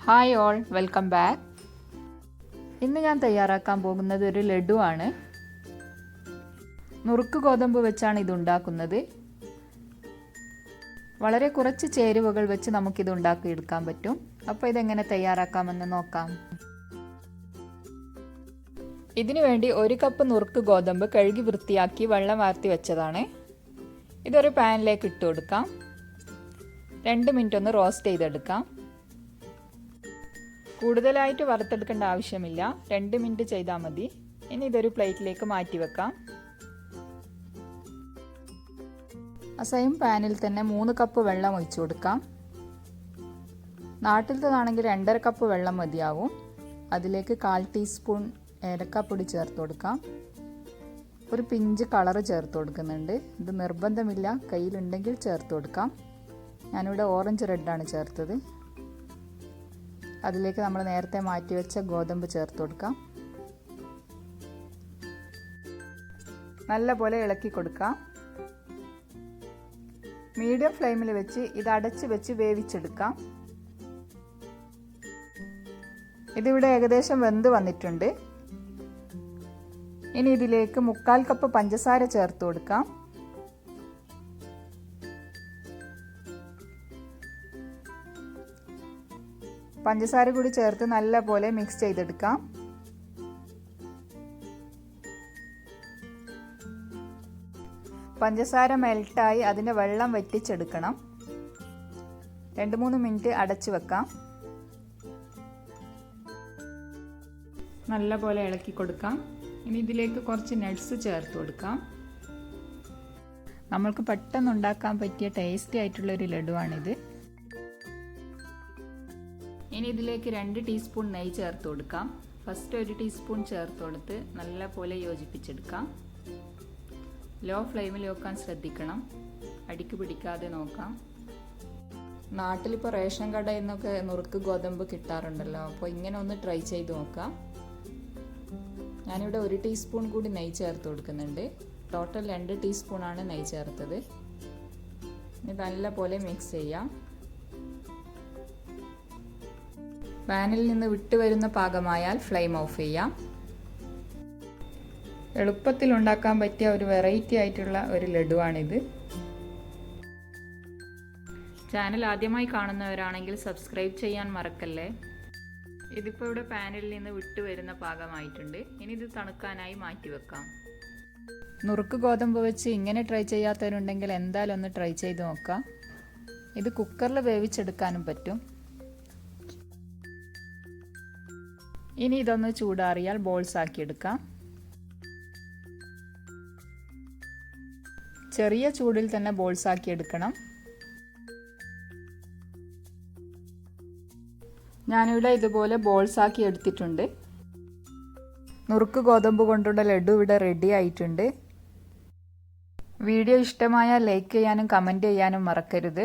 Hi all, welcome back. ഇന്ന് ഞാൻ തയ്യാറാക്കാൻ പോകുന്നത് ഒരു ലഡു ആണ്. നുറുക്ക് ഗോതമ്പ് വെച്ചാണ് ഇത് ഉണ്ടാക്കുന്നത്. വളരെ കുറച്ച് ചേരുവകൾ വെച്ച് നമുക്കിത് ഉണ്ടാക്കിയെടുക്കാൻ പറ്റും. അപ്പോൾ ഇതെങ്ങനെ തയ്യാറാക്കാമെന്ന് നോക്കാം. ഇതിനു വേണ്ടി 1 കപ്പ് നുറുക്ക് ഗോതമ്പ് കഴുകി വൃത്തിയാക്കി വെള്ളം വാർത്തി വെച്ചതാണ്. ഇതൊരു പാനിലേക്ക് ഇട്ട് കൊടുക്കാം. 2 മിനിറ്റ് ഒന്ന് റോസ്റ്റ് ചെയ്തെടുക്കാം. കൂടുതലായിട്ട് വറുത്തെടുക്കേണ്ട ആവശ്യമില്ല, 2 മിനിറ്റ് ചെയ്താൽ മതി. ഇനി ഇതൊരു പ്ലേറ്റിലേക്ക് മാറ്റി വെക്കാം. സെയിം പാനിൽ തന്നെ 3 കപ്പ് വെള്ളം ഒഴിച്ചു കൊടുക്കാം. നാട്ടിലത്തേതാണെങ്കിൽ 2.5 കപ്പ് വെള്ളം മതിയാവും. അതിലേക്ക് 1/4 ടീസ്പൂൺ ഏലക്കാപ്പൊടി ചേർത്ത് കൊടുക്കാം. ഒരു പിഞ്ച് കളറ് ചേർത്ത് കൊടുക്കുന്നുണ്ട്. ഇത് നിർബന്ധമില്ല, കയ്യിലുണ്ടെങ്കിൽ ചേർത്ത് കൊടുക്കാം. ഞാനിവിടെ ഓറഞ്ച് റെഡാണ് ചേർത്തത്. അതിലേക്ക് നമ്മൾ നേരത്തെ മാറ്റി വെച്ച ഗോതമ്പ് ചേർത്ത് കൊടുക്കാം. നല്ലപോലെ ഇളക്കി കൊടുക്കാം. മീഡിയം ഫ്ലെയിമിൽ വെച്ച് ഇത് അടച്ച് വെച്ച് വേവിച്ചെടുക്കാം. ഇതിവിടെ ഏകദേശം വെന്ത് വന്നിട്ടുണ്ട്. ഇനി ഇതിലേക്ക് 1/4 കപ്പ് പഞ്ചസാര ചേർത്ത് കൊടുക്കാം. പഞ്ചസാര കൂടി ചേർത്ത് നല്ലപോലെ മിക്സ് ചെയ്തെടുക്കാം. പഞ്ചസാര മെൽട്ടായി അതിൻ്റെ വെള്ളം വറ്റിച്ചെടുക്കണം. 2-3 മിനിറ്റ് അടച്ചു വെക്കാം. നല്ലപോലെ ഇളക്കി കൊടുക്കാം. ഇനി ഇതിലേക്ക് കുറച്ച് നട്ട്സ് ചേർത്ത് കൊടുക്കാം. നമ്മൾക്ക് പെട്ടെന്ന് ഉണ്ടാക്കാൻ പറ്റിയ ടേസ്റ്റി ആയിട്ടുള്ളൊരു ലഡുവാണിത്. ഇനി ഇതിലേക്ക് 2 ടീസ്പൂൺ നെയ്യ് ചേർത്ത് കൊടുക്കാം. ഫസ്റ്റ് 1 ടീസ്പൂൺ ചേർത്ത് കൊടുത്ത് നല്ലപോലെ യോജിപ്പിച്ചെടുക്കാം. ലോ ഫ്ലെയിമിൽ വെക്കാൻ ശ്രദ്ധിക്കണം, അടിക്ക് പിടിക്കാതെ നോക്കാം. നാട്ടിലിപ്പോൾ റേഷൻ കടയിൽ നിന്നൊക്കെ നുറുക്ക് ഗോതമ്പ് കിട്ടാറുണ്ടല്ലോ, അപ്പോൾ ഇങ്ങനെ ഒന്ന് ട്രൈ ചെയ്ത് നോക്കാം. ഞാനിവിടെ 1 ടീസ്പൂൺ കൂടി നെയ്യ് ചേർത്ത് കൊടുക്കുന്നുണ്ട്. ടോട്ടൽ 2 ടീസ്പൂണാണ് നെയ്യ് ചേർത്തത്. ഇത് നല്ലപോലെ മിക്സ് ചെയ്യാം. പാനിൽ നിന്ന് വിട്ടുവരുന്ന പാകമായാൽ ഫ്ലെയിം ഓഫ് ചെയ്യാം. എളുപ്പത്തിൽ ഉണ്ടാക്കാൻ പറ്റിയ ഒരു വെറൈറ്റി ആയിട്ടുള്ള ഒരു ലഡുവാണിത്. ചാനൽ ആദ്യമായി കാണുന്നവരാണെങ്കിൽ സബ്സ്ക്രൈബ് ചെയ്യാൻ മറക്കല്ലേ. ഇതിപ്പോൾ ഇവിടെ പാനിൽ നിന്ന് വിട്ടുവരുന്ന പാകമായിട്ടുണ്ട്. ഇനി ഇത് തണുക്കാനായി മാറ്റി വെക്കാം. നുറുക്ക് ഗോതമ്പ് വെച്ച് ഇങ്ങനെ ട്രൈ ചെയ്യാത്തവരുണ്ടെങ്കിൽ എന്തായാലും ഒന്ന് ട്രൈ ചെയ്ത് നോക്കാം. ഇത് കുക്കറിൽ വേവിച്ചെടുക്കാനും പറ്റും. ഇനി ഇതൊന്ന് ചൂടാറിയാൽ ബോൾസ് ആക്കിയെടുക്കാം. ചെറിയ ചൂടിൽ തന്നെ ബോൾസ് ആക്കി എടുക്കണം. ഞാനിവിടെ ഇതുപോലെ ബോൾസ് ആക്കി എടുത്തിട്ടുണ്ട്. നുറുക്ക് ഗോതമ്പ് കൊണ്ടുള്ള ലഡു ഇവിടെ റെഡി ആയിട്ടുണ്ട്. വീഡിയോ ഇഷ്ടമായാൽ ലൈക്ക് ചെയ്യാനും കമൻറ്റ് ചെയ്യാനും മറക്കരുത്.